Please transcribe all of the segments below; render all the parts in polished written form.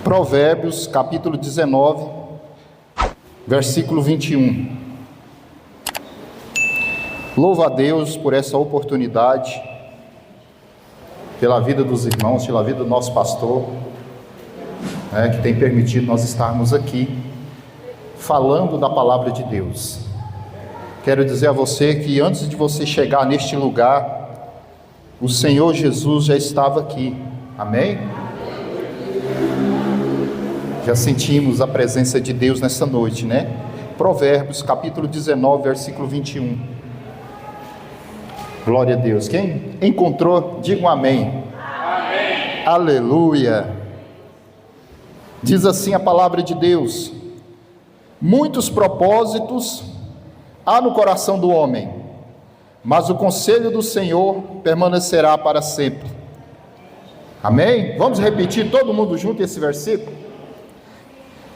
Provérbios, capítulo 19, versículo 21. Louvo a Deus por essa oportunidade, pela vida dos irmãos, pela vida do nosso pastor, que tem permitido nós estarmos aqui, falando da palavra de Deus. Quero dizer a você que antes de você chegar neste lugar, o Senhor Jesus já estava aqui, amém? Já sentimos a presença de Deus nessa noite, né? Provérbios, capítulo 19, versículo 21. Glória a Deus. Quem encontrou, diga um amém. Amém. Aleluia. Diz assim a palavra de Deus: muitos propósitos há no coração do homem, mas o conselho do Senhor permanecerá para sempre. Amém? Vamos repetir todo mundo junto esse versículo?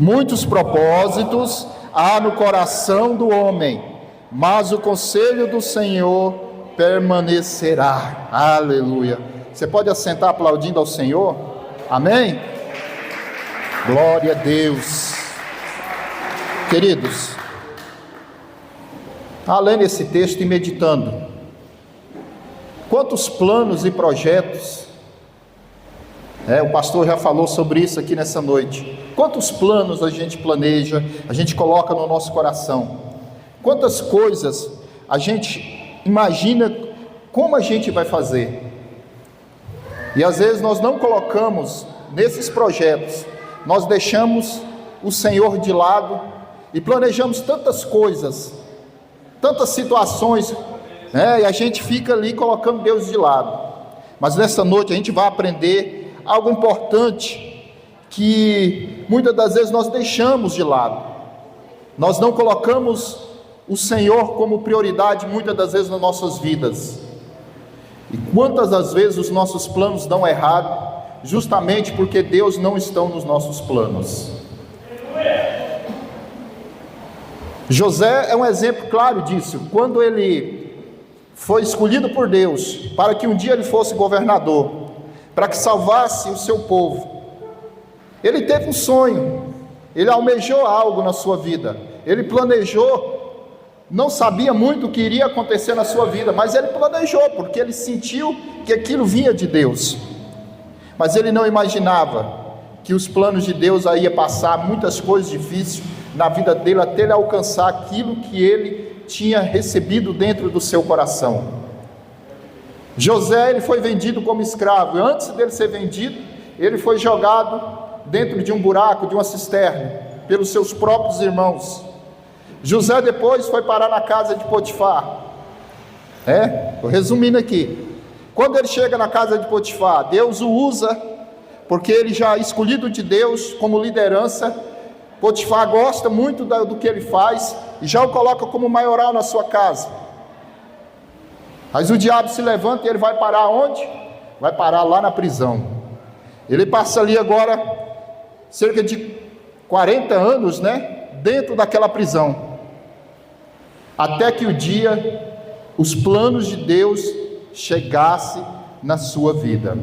Muitos propósitos há no coração do homem, mas o conselho do Senhor permanecerá. Aleluia. Você pode assentar aplaudindo ao Senhor? Amém? Glória a Deus. Queridos, lendo esse texto e meditando, quantos planos e projetos, o pastor já falou sobre isso aqui nessa noite. Quantos planos a gente planeja, a gente coloca no nosso coração, quantas coisas a gente imagina como a gente vai fazer, e às vezes nós não colocamos nesses projetos, nós deixamos o Senhor de lado e planejamos tantas coisas, tantas situações, e a gente fica ali colocando Deus de lado. Mas nessa noite a gente vai aprender algo importante, que muitas das vezes nós deixamos de lado, nós não colocamos o Senhor como prioridade muitas das vezes nas nossas vidas, e quantas das vezes os nossos planos dão errado, justamente porque Deus não está nos nossos planos. José é um exemplo claro disso. Quando ele foi escolhido por Deus para que um dia ele fosse governador, para que salvasse o seu povo, ele teve um sonho, ele almejou algo na sua vida, ele planejou, não sabia muito o que iria acontecer na sua vida, mas ele planejou, porque ele sentiu que aquilo vinha de Deus, mas ele não imaginava que os planos de Deus aí ia passar muitas coisas difíceis na vida dele, até ele alcançar aquilo que ele tinha recebido dentro do seu coração. José, ele foi vendido como escravo, e antes dele ser vendido, ele foi jogado dentro de um buraco, de uma cisterna, pelos seus próprios irmãos. José depois foi parar na casa de Potifar. Estou resumindo aqui. Quando ele chega na casa de Potifar, Deus o usa, porque ele já é escolhido de Deus como liderança. Potifar gosta muito do que ele faz, e já o coloca como maioral na sua casa. Mas o diabo se levanta e ele vai parar onde? Vai parar lá na prisão. Ele passa ali agora cerca de 40 anos, dentro daquela prisão, até que o dia, os planos de Deus chegassem na sua vida.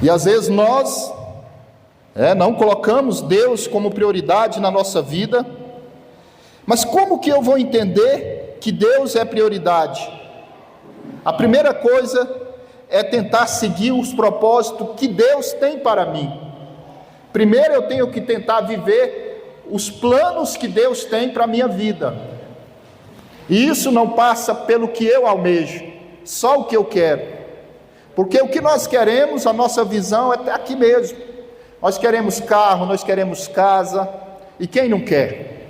E às vezes nós não colocamos Deus como prioridade na nossa vida. Mas como que eu vou entender que Deus é prioridade? A primeira coisa é tentar seguir os propósitos que Deus tem para mim. Primeiro eu tenho que tentar viver os planos que Deus tem para a minha vida, e isso não passa pelo que eu almejo, só o que eu quero, porque o que nós queremos, a nossa visão é aqui mesmo. Nós queremos carro, nós queremos casa, e quem não quer,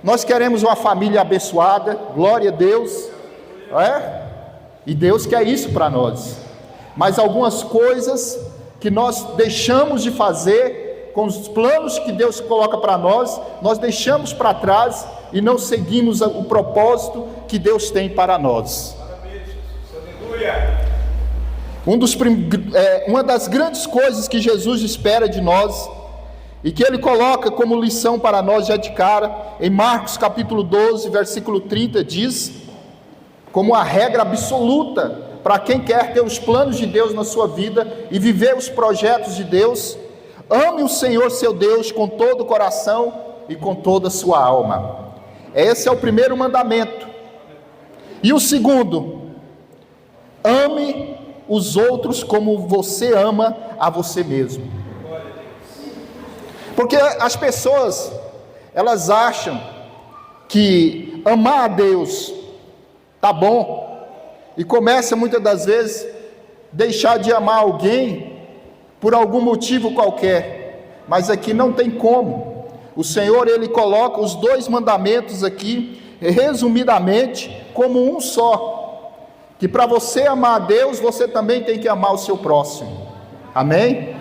Nós queremos uma família abençoada, glória a Deus, e Deus quer isso para nós. Mas algumas coisas que nós deixamos de fazer com os planos que Deus coloca para nós, nós deixamos para trás e não seguimos o propósito que Deus tem para nós. Uma das grandes coisas que Jesus espera de nós, e que Ele coloca como lição para nós já de cara, em Marcos capítulo 12, versículo 30, diz, como a regra absoluta para quem quer ter os planos de Deus na sua vida e viver os projetos de Deus: ame o Senhor seu Deus com todo o coração e com toda a sua alma. Esse é o primeiro mandamento. E o segundo: ame os outros como você ama a você mesmo. Porque as pessoas, elas acham que amar a Deus tá bom, e começa muitas das vezes deixar de amar alguém por algum motivo qualquer, mas aqui não tem como. O Senhor, Ele coloca os dois mandamentos aqui, resumidamente, como um só, que para você amar a Deus, você também tem que amar o seu próximo. Amém?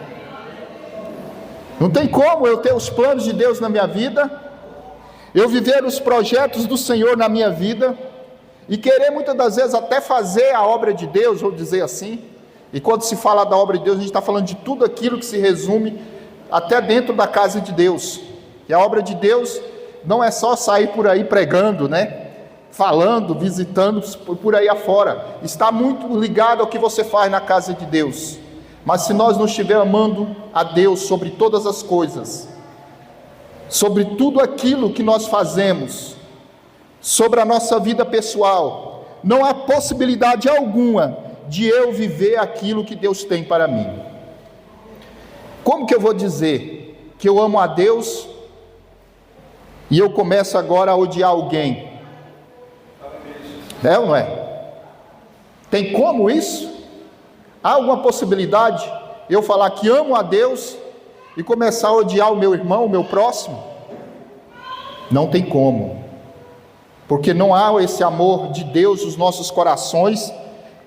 Não tem como eu ter os planos de Deus na minha vida, eu viver os projetos do Senhor na minha vida, e querer muitas das vezes até fazer a obra de Deus, vou dizer assim. E quando se fala da obra de Deus, a gente está falando de tudo aquilo que se resume até dentro da casa de Deus. E a obra de Deus não é só sair por aí pregando, né? Falando, visitando por aí afora. Está muito ligado ao que você faz na casa de Deus. Mas se nós não estivermos amando a Deus sobre todas as coisas, sobre tudo aquilo que nós fazemos, sobre a nossa vida pessoal, não há possibilidade alguma de eu viver aquilo que Deus tem para mim. Como que eu vou dizer que eu amo a Deus e eu começo agora a odiar alguém? É ou não é? Tem como isso? Há alguma possibilidade eu falar que amo a Deus e começar a odiar o meu irmão, o meu próximo? Não tem como, porque não há esse amor de Deus nos nossos corações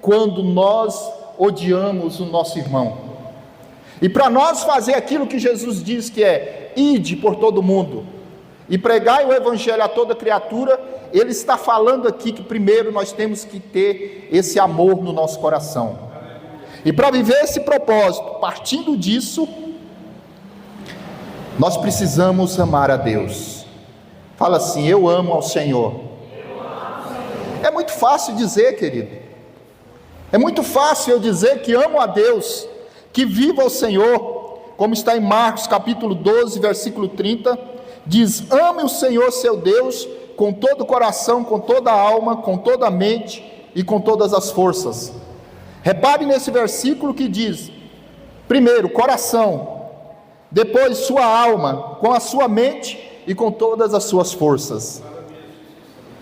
quando nós odiamos o nosso irmão. E para nós fazer aquilo que Jesus diz que é: ide por todo mundo e pregai o evangelho a toda criatura, Ele está falando aqui que primeiro nós temos que ter esse amor no nosso coração. E para viver esse propósito, partindo disso, nós precisamos amar a Deus. Fala assim: eu amo ao Senhor. É muito fácil dizer, querido. É muito fácil eu dizer que amo a Deus, que vivo ao Senhor, como está em Marcos capítulo 12, versículo 30, diz: ame o Senhor seu Deus com todo o coração, com toda a alma, com toda a mente e com todas as forças. Repare nesse versículo que diz: primeiro coração, depois sua alma, com a sua mente e com todas as suas forças.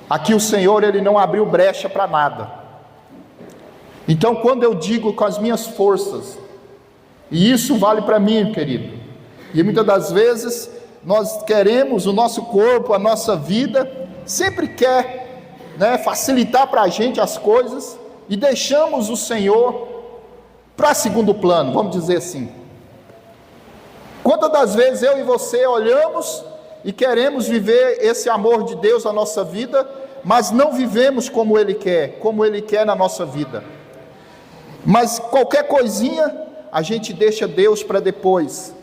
Aqui o Senhor, Ele não abriu brecha para nada. Então quando eu digo com as minhas forças, e isso vale para mim, querido, e muitas das vezes nós queremos, o nosso corpo, a nossa vida, sempre quer, né, facilitar para a gente as coisas, e deixamos o Senhor para segundo plano, vamos dizer assim. Quantas das vezes eu e você olhamos e queremos viver esse amor de Deus na nossa vida, mas não vivemos como Ele quer na nossa vida. Mas qualquer coisinha, a gente deixa Deus para depois.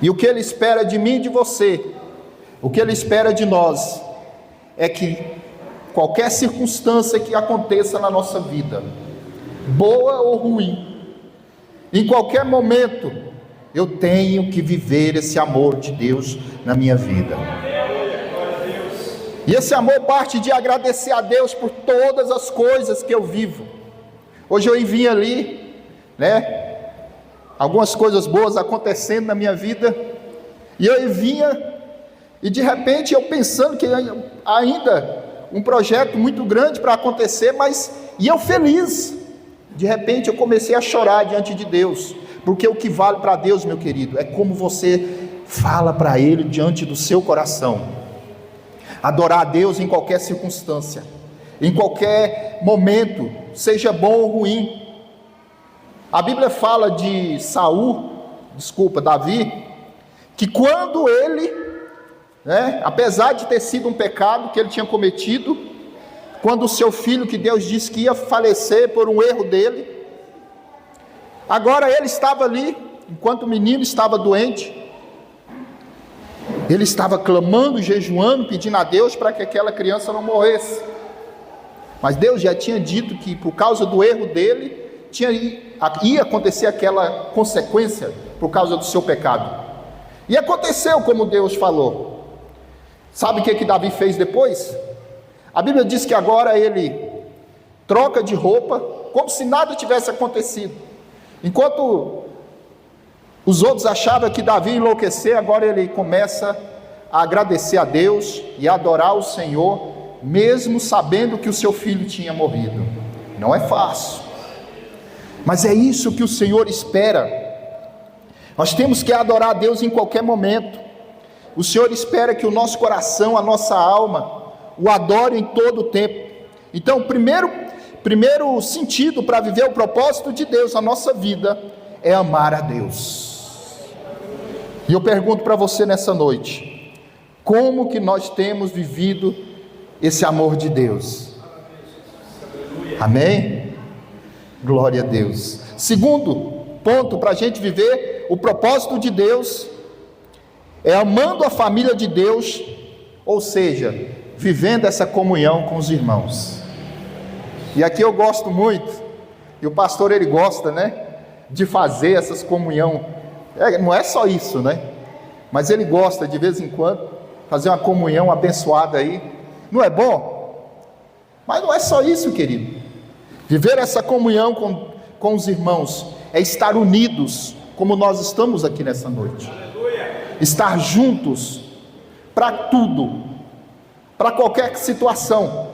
E o que Ele espera de mim e de você, o que Ele espera de nós, é que qualquer circunstância que aconteça na nossa vida, boa ou ruim, em qualquer momento, eu tenho que viver esse amor de Deus na minha vida. E esse amor parte de agradecer a Deus por todas as coisas que eu vivo. Hoje eu vim ali, né, algumas coisas boas acontecendo na minha vida, e eu vinha, e de repente eu pensando que ainda um projeto muito grande para acontecer, e eu feliz, de repente eu comecei a chorar diante de Deus, porque o que vale para Deus, meu querido, é como você fala para Ele diante do seu coração. Adorar a Deus em qualquer circunstância, em qualquer momento, seja bom ou ruim. A Bíblia fala de Davi, que quando ele, apesar de ter sido um pecado que ele tinha cometido, quando o seu filho, que Deus disse que ia falecer por um erro dele, agora ele estava ali, enquanto o menino estava doente, ele estava clamando, jejuando, pedindo a Deus para que aquela criança não morresse. Mas Deus já tinha dito que por causa do erro dele, ia acontecer aquela consequência por causa do seu pecado. E aconteceu como Deus falou. Sabe o que Davi fez depois? A Bíblia diz que agora ele troca de roupa, como se nada tivesse acontecido. Enquanto os outros achavam que Davi ia enlouquecer, agora ele começa a agradecer a Deus e a adorar o Senhor, mesmo sabendo que o seu filho tinha morrido. Não é fácil, mas é isso que o Senhor espera. Nós temos que adorar a Deus em qualquer momento. O Senhor espera que o nosso coração, a nossa alma, o adore em todo o tempo. Então, o primeiro sentido para viver o propósito de Deus na nossa vida é amar a Deus. E eu pergunto para você nessa noite: como que nós temos vivido esse amor de Deus? Amém? Glória a Deus. Segundo ponto para a gente viver o propósito de Deus é amando a família de Deus, ou seja, vivendo essa comunhão com os irmãos. E aqui eu gosto muito, e o pastor ele gosta, né, de fazer essas comunhão. Não é só isso, né, mas ele gosta de vez em quando fazer uma comunhão abençoada aí. Não é bom? Mas não é só isso, querido. Viver essa comunhão com os irmãos é estar unidos, como nós estamos aqui nessa noite. Estar juntos para tudo, para qualquer situação,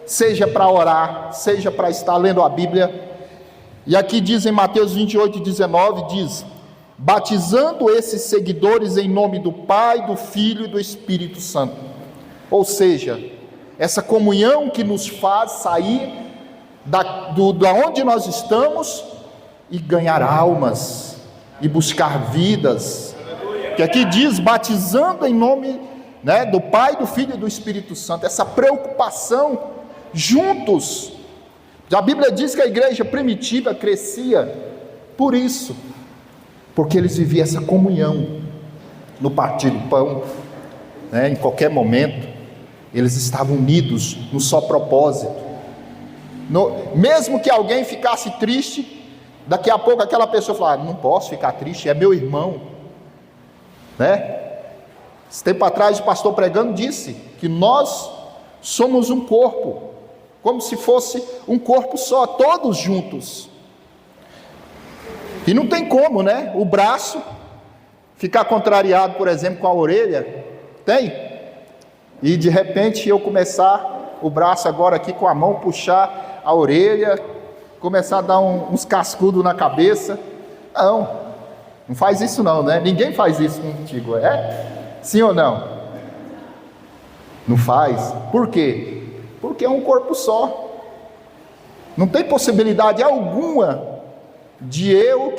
seja para orar, seja para estar lendo a Bíblia. E aqui diz em Mateus 28:19, diz: batizando esses seguidores em nome do Pai, do Filho e do Espírito Santo. Ou seja, essa comunhão que nos faz sair da onde nós estamos e ganhar almas, e buscar vidas, que aqui diz, batizando em nome, né, do Pai, do Filho e do Espírito Santo, essa preocupação juntos. A Bíblia diz que a igreja primitiva crescia por isso, porque eles viviam essa comunhão, no partir do pão, né, em qualquer momento, eles estavam unidos no só propósito. Mesmo que alguém ficasse triste, daqui a pouco aquela pessoa fala: não posso ficar triste, é meu irmão, né? Esse tempo atrás o pastor pregando disse que nós somos um corpo, como se fosse um corpo só, todos juntos. E não tem como, né, o braço ficar contrariado, por exemplo, com a orelha. Tem? E de repente eu começar o braço agora aqui com a mão, puxar a orelha, começar a dar uns cascudos na cabeça. Não faz isso não, né? Ninguém faz isso contigo, Sim ou não? Não faz. Por quê? Porque é um corpo só. Não tem possibilidade alguma de eu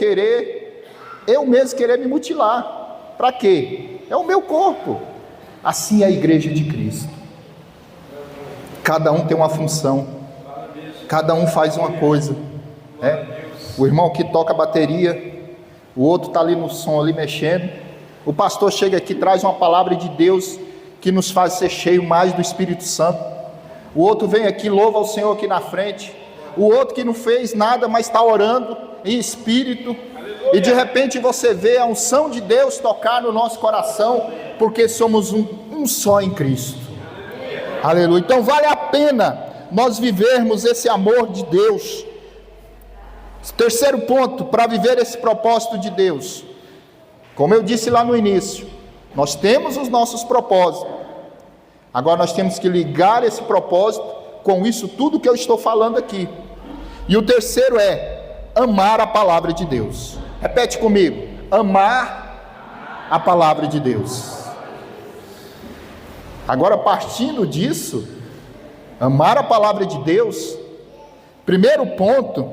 mesmo querer me mutilar. Para quê? É o meu corpo. Assim é a igreja de Cristo. Cada um tem uma função, cada um faz uma coisa, né? O irmão que toca a bateria, o outro está ali no som, ali mexendo. O pastor chega aqui, traz uma palavra de Deus que nos faz ser cheio mais do Espírito Santo. O outro vem aqui, louva ao Senhor aqui na frente. O outro que não fez nada, mas está orando em espírito. E de repente você vê a unção de Deus tocar no nosso coração, porque somos um só em Cristo. Aleluia. Então vale a pena nós vivermos esse amor de Deus. Terceiro ponto, para viver esse propósito de Deus, como eu disse lá no início, nós temos os nossos propósitos. Agora nós temos que ligar esse propósito com isso tudo que eu estou falando aqui. E o terceiro é amar a palavra de Deus. Repete comigo: amar a palavra de Deus. Agora, partindo disso, amar a palavra de Deus, primeiro ponto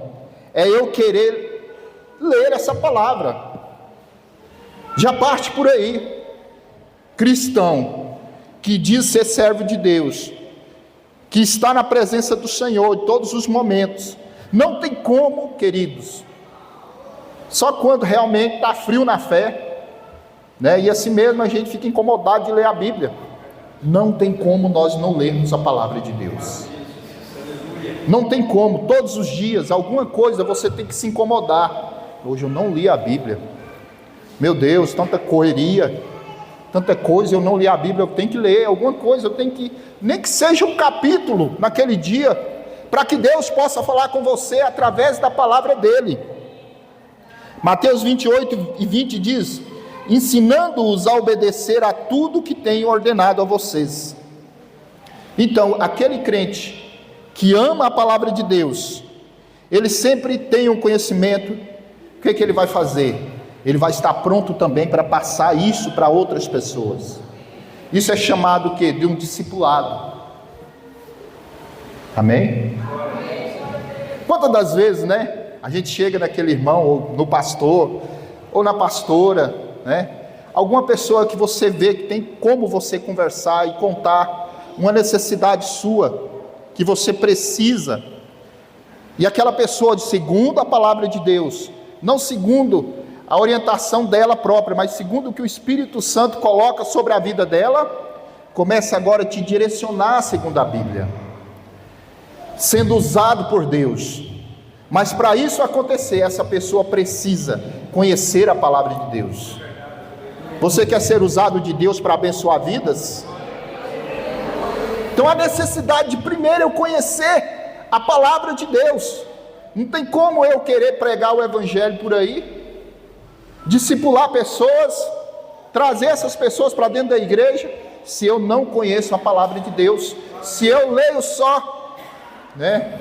é eu querer ler essa palavra. Já parte por aí. Cristão que diz ser servo de Deus, que está na presença do Senhor em todos os momentos, não tem como, queridos, só quando realmente está frio na fé, né? E assim mesmo a gente fica incomodado de ler a Bíblia. Não tem como nós não lermos a palavra de Deus. Não tem como, todos os dias, alguma coisa você tem que se incomodar. Hoje eu não li a Bíblia. Meu Deus, tanta correria, tanta coisa, eu não li a Bíblia, eu tenho que ler alguma coisa, eu tenho que, nem que seja um capítulo naquele dia, para que Deus possa falar com você através da palavra dele. Mateus 28:20 diz: ensinando-os a obedecer a tudo que tenho ordenado a vocês. Então, aquele crente que ama a palavra de Deus, ele sempre tem um conhecimento. O que ele vai fazer? Ele vai estar pronto também para passar isso para outras pessoas. Isso é chamado o quê? De um discipulado. Amém? Quantas das vezes, né, a gente chega naquele irmão, ou no pastor, ou na pastora, né, alguma pessoa que você vê que tem como você conversar e contar uma necessidade sua, que você precisa, e aquela pessoa, segundo a palavra de Deus, não segundo a orientação dela própria, mas segundo o que o Espírito Santo coloca sobre a vida dela, começa agora a te direcionar segundo a Bíblia, sendo usado por Deus. Mas para isso acontecer, essa pessoa precisa conhecer a palavra de Deus. Você quer ser usado de Deus para abençoar vidas? Então a necessidade de primeiro eu conhecer a palavra de Deus. Não tem como eu querer pregar o evangelho por aí, discipular pessoas, trazer essas pessoas para dentro da igreja, se eu não conheço a palavra de Deus, se eu leio só, né?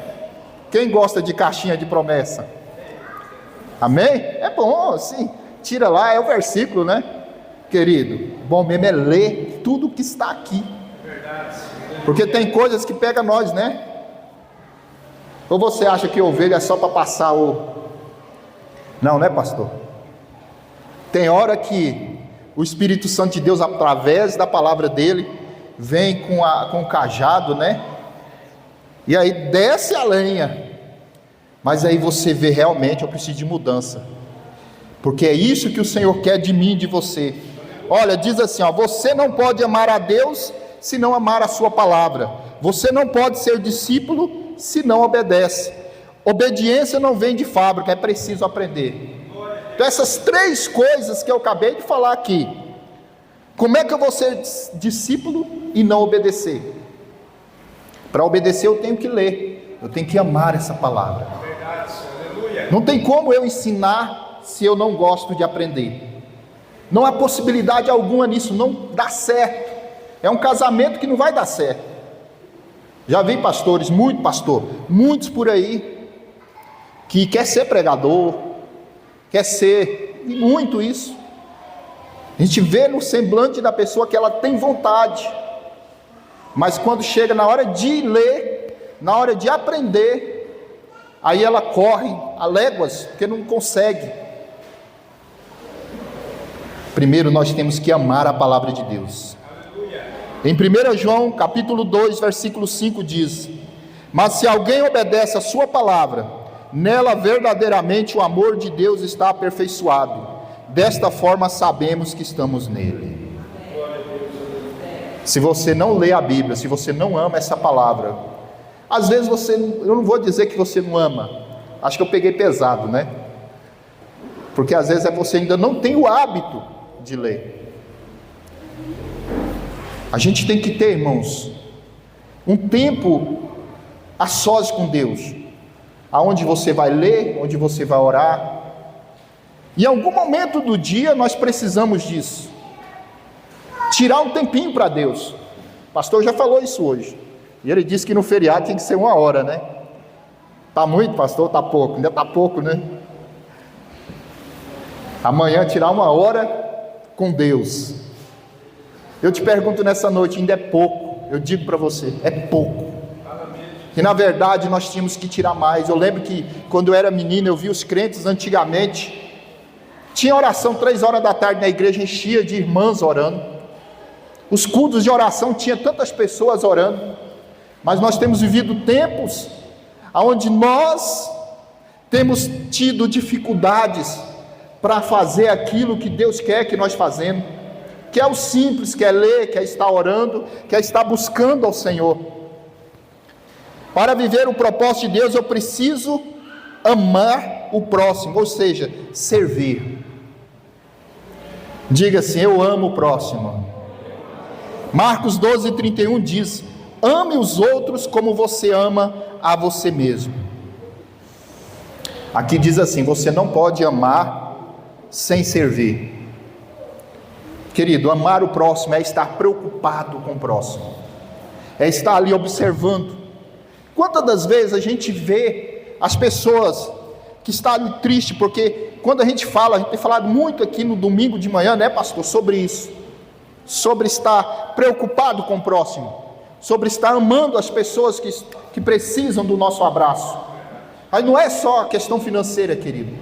Quem gosta de caixinha de promessa? Amém? É bom, assim, tira lá, é o versículo, né? Querido, bom mesmo é ler tudo que está aqui, porque tem coisas que pega nós, né? Ou você acha que ovelha é só para passar o... Não, né, pastor? Tem hora que o Espírito Santo de Deus, através da palavra dele, vem com o cajado, né? E aí desce a lenha. Mas aí você vê, realmente eu preciso de mudança, porque é isso que o Senhor quer de mim e de você. Olha, diz assim, ó, você não pode amar a Deus se não amar a sua palavra. Você não pode ser discípulo se não obedece. Obediência não vem de fábrica, é preciso aprender. Então essas três coisas que eu acabei de falar aqui, como é que eu vou ser discípulo e não obedecer? Para obedecer eu tenho que ler, eu tenho que amar essa palavra. Não tem como eu ensinar se eu não gosto de aprender. Não há possibilidade alguma nisso, não dá certo. É um casamento que não vai dar certo. Já vi pastores, muitos por aí, que quer ser pregador, quer ser, e muito isso. A gente vê no semblante da pessoa que ela tem vontade, mas quando chega na hora de ler, na hora de aprender, aí ela corre a léguas, porque não consegue. Primeiro nós temos que amar a palavra de Deus. Em 1 João capítulo 2, versículo 5 diz: mas se alguém obedece a sua palavra, nela verdadeiramente o amor de Deus está aperfeiçoado. Desta forma sabemos que estamos nele. Se você não lê a Bíblia, se você não ama essa palavra, às vezes eu não vou dizer que você não ama, acho que eu peguei pesado, né? Porque às vezes você ainda não tem o hábito de ler. A gente tem que ter, irmãos, um tempo a sós com Deus, aonde você vai ler, onde você vai orar. Em algum momento do dia nós precisamos disso, tirar um tempinho para Deus. O pastor já falou isso hoje, e ele disse que no feriado tem que ser 1 hora, né? Está muito, pastor? Está pouco? Ainda está pouco, né? Amanhã tirar 1 hora com Deus. Eu te pergunto nessa noite, ainda é pouco? Eu digo para você, é pouco. E na verdade nós tínhamos que tirar mais. Eu lembro que quando eu era menino, eu vi os crentes antigamente, tinha oração 3 horas da tarde na igreja, enchia de irmãs orando. Os cultos de oração tinha tantas pessoas orando. Mas nós temos vivido tempos onde nós temos tido dificuldades para fazer aquilo que Deus quer que nós fazemos, que é o simples, que é ler, que é estar orando, que é estar buscando ao Senhor. Para viver o propósito de Deus, eu preciso amar o próximo, ou seja, servir. Diga assim: eu amo o próximo. Marcos 12:31 diz: ame os outros como você ama a você mesmo. Aqui diz assim: você não pode amar sem servir. Querido, amar o próximo é estar preocupado com o próximo, é estar ali observando. Quantas das vezes a gente vê as pessoas que estão ali tristes, porque quando a gente tem falado muito aqui no domingo de manhã, né, pastor, sobre isso, sobre estar preocupado com o próximo, sobre estar amando as pessoas que precisam do nosso abraço. Aí não é só a questão financeira, querido.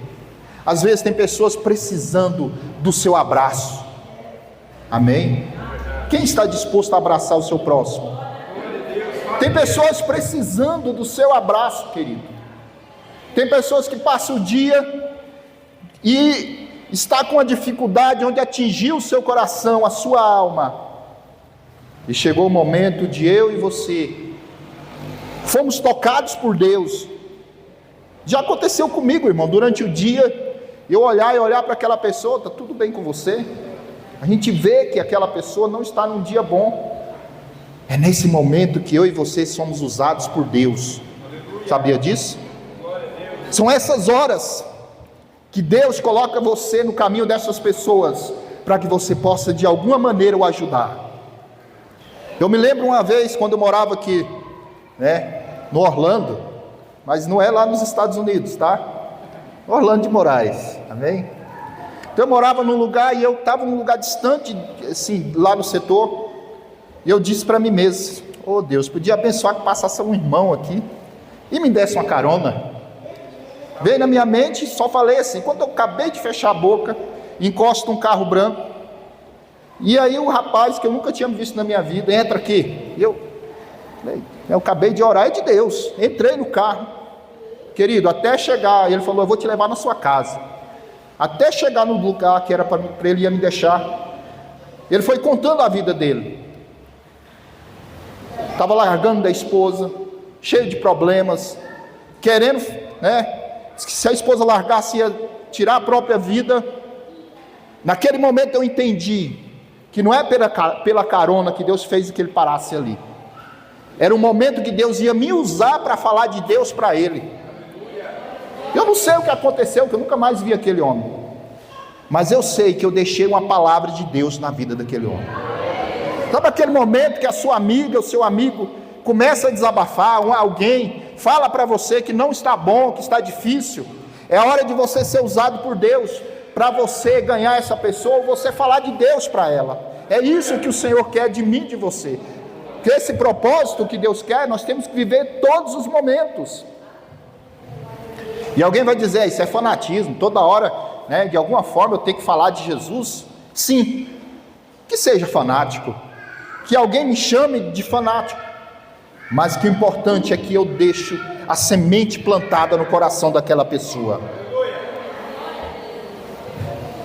Às vezes tem pessoas precisando do seu abraço. Amém? Quem está disposto a abraçar o seu próximo? Tem pessoas precisando do seu abraço, querido. Tem pessoas que passam o dia e está com a dificuldade onde atingiu o seu coração, a sua alma. E chegou o momento de eu e você fomos tocados por Deus. Já aconteceu comigo, irmão, durante o dia, eu olhar para aquela pessoa: está tudo bem com você? A gente vê que aquela pessoa não está num dia bom. É nesse momento que eu e você somos usados por Deus. Sabia disso? São essas horas que Deus coloca você no caminho dessas pessoas, para que você possa de alguma maneira o ajudar. Eu me lembro uma vez, quando eu morava aqui, né, no Orlando, mas não é lá nos Estados Unidos, tá? Orlando de Moraes, amém? Então eu morava num lugar, e eu estava num lugar distante, assim, lá no setor, e eu disse para mim mesmo: oh Deus, podia abençoar que passasse um irmão aqui, e me desse uma carona. Veio na minha mente, só falei assim, quando eu acabei de fechar a boca, encosto um carro branco, e aí o rapaz, que eu nunca tinha visto na minha vida, entra aqui. Eu acabei de orar, é de Deus. Entrei no carro, querido, até chegar, ele falou: eu vou te levar na sua casa. Até chegar no lugar que era para ele ia me deixar, ele foi contando a vida dele. Estava largando da esposa, cheio de problemas, querendo, né, que se a esposa largasse ia tirar a própria vida. Naquele momento eu entendi que não é pela carona que Deus fez que ele parasse ali. Era um momento que Deus ia me usar para falar de Deus para ele. Eu não sei o que aconteceu, que eu nunca mais vi aquele homem, mas eu sei que eu deixei uma palavra de Deus na vida daquele homem. Sabe aquele momento que a sua amiga, o seu amigo começa a desabafar, alguém fala para você que não está bom, que está difícil? É hora de você ser usado por Deus, para você ganhar essa pessoa, você falar de Deus para ela. É isso que o Senhor quer de mim, de você. Que esse propósito que Deus quer, nós temos que viver todos os momentos. E alguém vai dizer: isso é fanatismo, toda hora, né, de alguma forma eu tenho que falar de Jesus. Sim, que seja fanático, que alguém me chame de fanático, mas que o importante é que eu deixo a semente plantada no coração daquela pessoa.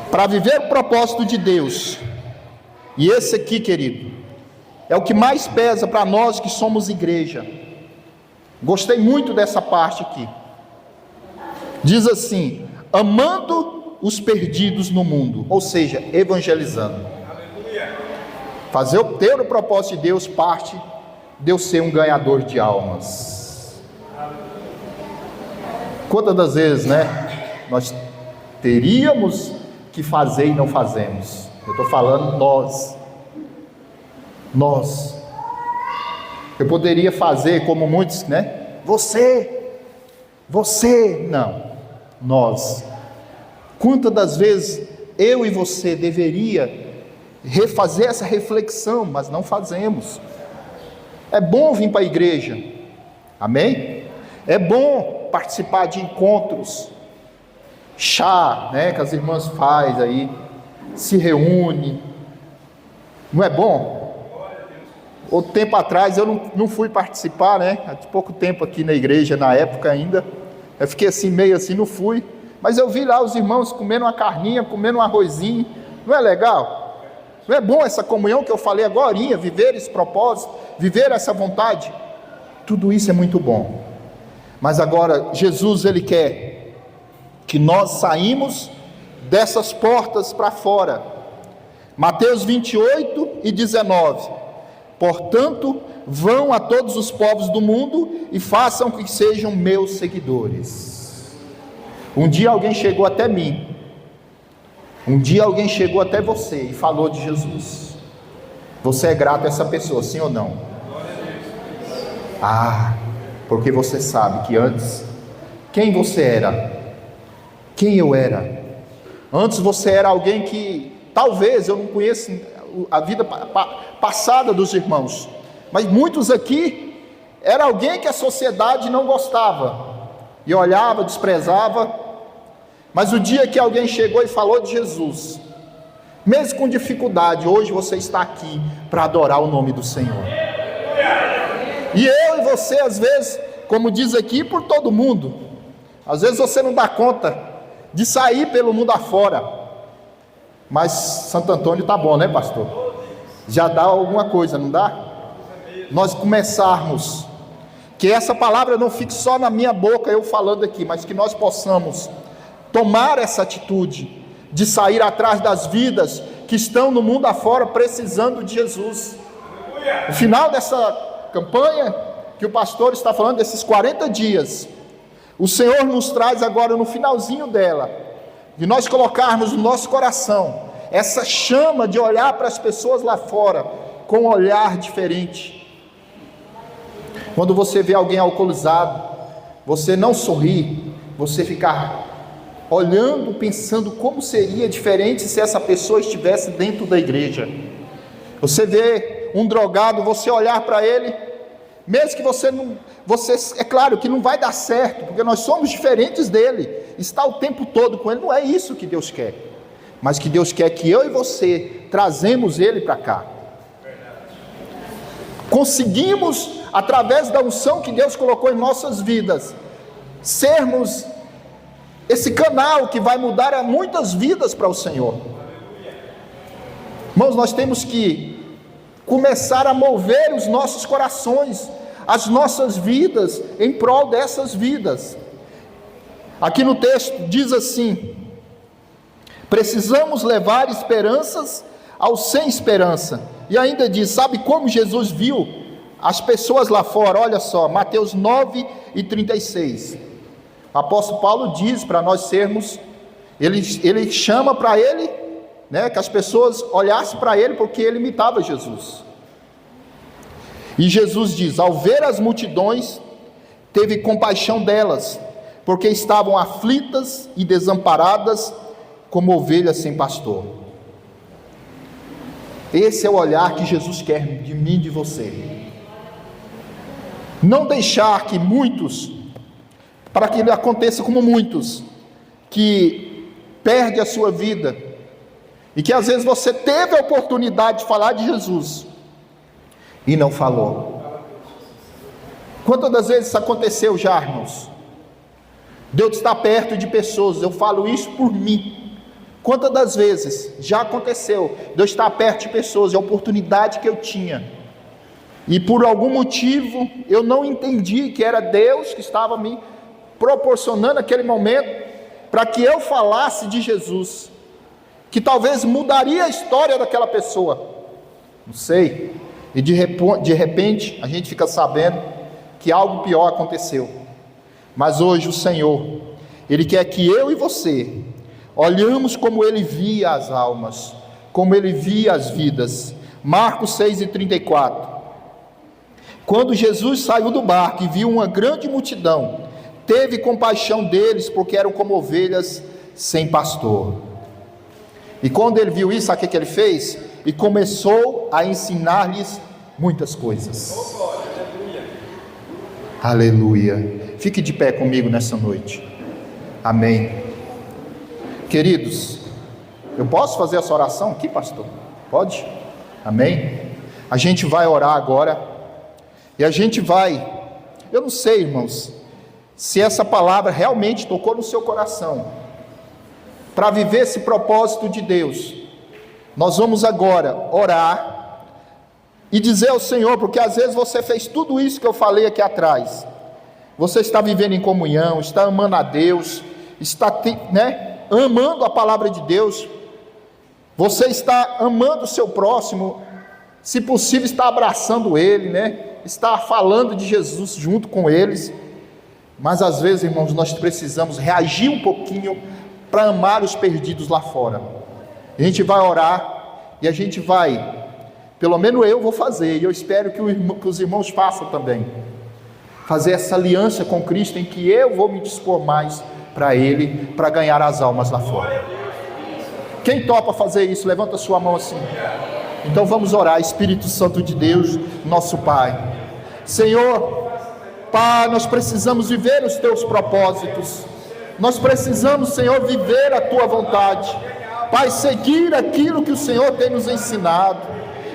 Para viver o propósito de Deus, e esse aqui, querido, é o que mais pesa para nós que somos igreja. Gostei muito dessa parte aqui. Diz assim: amando os perdidos no mundo, ou seja, evangelizando. Ter o propósito de Deus parte de eu ser um ganhador de almas. Quantas das vezes, né, nós teríamos que fazer e não fazemos? Eu estou falando nós. Eu poderia fazer como muitos, né? Você, não. Nós. Quantas das vezes eu e você deveria refazer essa reflexão, mas não fazemos. É bom vir para a igreja, amém? É bom participar de encontros, chá, né, que as irmãs fazem aí, se reúne, não é bom? Outro tempo atrás eu não fui participar, né, há pouco tempo aqui na igreja, na época ainda, eu fiquei assim, meio assim, não fui, mas eu vi lá os irmãos comendo uma carninha, comendo um arrozinho, não é legal? Não é bom essa comunhão que eu falei agorinha, viver esse propósito, viver essa vontade? Tudo isso é muito bom. Mas agora Jesus, ele quer que nós saímos dessas portas para fora. Mateus 28:19. Portanto, vão a todos os povos do mundo e façam que sejam meus seguidores. Um dia alguém chegou até mim, um dia alguém chegou até você e falou de Jesus. Você é grato a essa pessoa, sim ou não? Porque você sabe que antes, quem você era? Quem eu era? Antes você era alguém que, talvez, eu não conheço a vida passada dos irmãos, mas muitos aqui, era alguém que a sociedade não gostava, e olhava, desprezava, mas o dia que alguém chegou e falou de Jesus, mesmo com dificuldade, hoje você está aqui para adorar o nome do Senhor. E eu e você, às vezes, como diz aqui, por todo mundo, às vezes você não dá conta de sair pelo mundo afora, mas Santo Antônio está bom, né, pastor? Já dá alguma coisa, não dá? Nós começarmos, que essa palavra não fique só na minha boca, eu falando aqui, mas que nós possamos tomar essa atitude de sair atrás das vidas que estão no mundo afora precisando de Jesus. No final dessa campanha que o pastor está falando, desses 40 dias, o Senhor nos traz agora no finalzinho dela, de nós colocarmos no nosso coração essa chama de olhar para as pessoas lá fora com um olhar diferente. Quando você vê alguém alcoolizado, você não sorri, você ficar olhando, pensando como seria diferente se essa pessoa estivesse dentro da igreja. Você vê um drogado, você olhar para ele, mesmo que é claro que não vai dar certo, porque nós somos diferentes dele, está o tempo todo com ele, não é isso que Deus quer, mas que Deus quer que eu e você trazemos ele para cá. Conseguimos, através da unção que Deus colocou em nossas vidas, sermos esse canal que vai mudar muitas vidas para o Senhor. Irmãos, nós temos que começar a mover os nossos corações, as nossas vidas, em prol dessas vidas. Aqui no texto diz assim: precisamos levar esperanças aos sem esperança. E ainda diz, sabe como Jesus viu as pessoas lá fora? Olha só, Mateus 9:36. O apóstolo Paulo diz para nós sermos, ele chama para ele, que as pessoas olhassem para ele, porque ele imitava Jesus. E Jesus diz: ao ver as multidões, teve compaixão delas, porque estavam aflitas e desamparadas, como ovelhas sem pastor. Esse é o olhar que Jesus quer de mim e de você. Não deixar que muitos, para que ele aconteça como muitos, que perde a sua vida, e que às vezes você teve a oportunidade de falar de Jesus, e não falou. Quantas das vezes isso aconteceu já, irmãos? Deus está perto de pessoas, eu falo isso por mim. Quantas das vezes já aconteceu, Deus está perto de pessoas, é a oportunidade que eu tinha, e por algum motivo, eu não entendi que era Deus que estava me proporcionando aquele momento, para que eu falasse de Jesus, que talvez mudaria a história daquela pessoa, não sei, e de repente, a gente fica sabendo, que algo pior aconteceu. Mas hoje o Senhor, Ele quer que eu e você, olhamos como Ele via as almas, como Ele via as vidas. Marcos 6:34. Quando Jesus saiu do barco e viu uma grande multidão, teve compaixão deles, porque eram como ovelhas sem pastor. E quando ele viu isso, sabe o que ele fez? E começou a ensinar-lhes muitas coisas. Aleluia. Fique de pé comigo nessa noite. Amém. Queridos, eu posso fazer essa oração aqui, pastor? Pode? Amém? A gente vai orar agora. E a gente vai, eu não sei, irmãos, se essa palavra realmente tocou no seu coração, para viver esse propósito de Deus. Nós vamos agora orar, e dizer ao Senhor, porque às vezes você fez tudo isso que eu falei aqui atrás, você está vivendo em comunhão, está amando a Deus, está amando a palavra de Deus, você está amando o seu próximo, se possível está abraçando ele, está falando de Jesus junto com eles, mas às vezes, irmãos, nós precisamos reagir um pouquinho para amar os perdidos lá fora. A gente vai orar e a gente vai, pelo menos eu vou fazer, e eu espero que os irmãos façam também, fazer essa aliança com Cristo, em que eu vou me dispor mais para Ele, para ganhar as almas lá fora. Quem topa fazer isso? Levanta a sua mão assim. Então vamos orar. Espírito Santo de Deus, nosso Pai, Senhor, Pai, nós precisamos viver os Teus propósitos, nós precisamos, Senhor, viver a Tua vontade, Pai, seguir aquilo que o Senhor tem nos ensinado,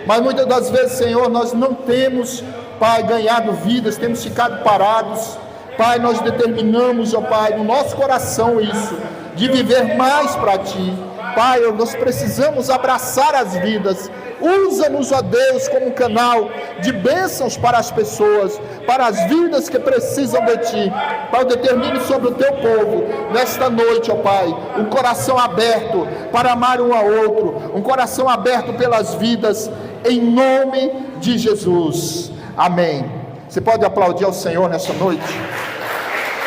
mas muitas das vezes, Senhor, nós não temos, Pai, ganhado vidas, temos ficado parados. Pai, nós determinamos, ó Pai, no nosso coração isso, de viver mais para Ti. Pai, nós precisamos abraçar as vidas. Usa-nos, ó Deus, como um canal de bênçãos para as pessoas, para as vidas que precisam de Ti. Pai, eu determino sobre o Teu povo, nesta noite, ó Pai, um coração aberto para amar um ao outro, um coração aberto pelas vidas, em nome de Jesus. Amém. Você pode aplaudir ao Senhor nessa noite?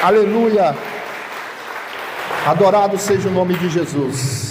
Aleluia. Adorado seja o nome de Jesus.